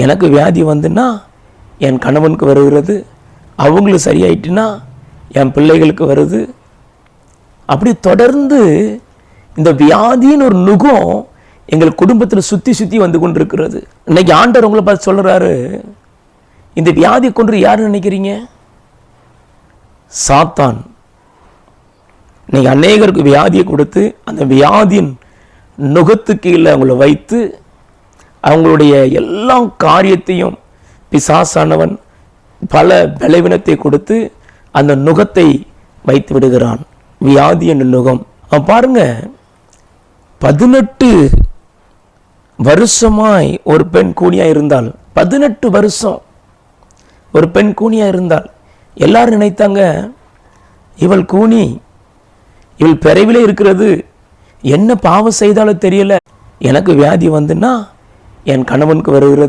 எனக்கு வியாதி வந்துன்னா என் கணவனுக்கு வருகிறது, அவங்களுக்கு சரியாயிட்டுன்னா என் பிள்ளைகளுக்கு வருது. அப்படி தொடர்ந்து இந்த வியாதின்னு ஒரு நுகம் எங்கள் குடும்பத்தில் சுற்றி சுற்றி வந்து கொண்டிருக்கிறது. இன்னைக்கு ஆண்டவர் உங்களை பார்த்து சொல்கிறாரு, இந்த வியாதி கொண்டு யார் நினைக்கிறீங்க? சாத்தான். இன்னைக்கு அநேகருக்கு வியாதியை கொடுத்து அந்த வியாதியின் நுகத்துக்கு கீழே அவங்கள வைத்து அவங்களுடைய எல்லா காரியத்தையும் பிசாசானவன் பல பலவீனத்தை கொடுத்து அந்த நுகத்தை வைத்து விடுகிறான். வியாதி என்ற நுகம். பாருங்க, 18 வருஷமாய் ஒரு பெண் கூனியா இருந்தால், 18 வருஷம் ஒரு பெண் கூனியா இருந்தால் எல்லாரும் நினைத்தாங்க, இவள் கூனி, இவள் பிறவிலே இருக்கிறது, என்ன பாவம் செய்தாலும் தெரியல, எனக்கு வியாதி வந்துன்னா என் கணவனுக்கு வருகிறது,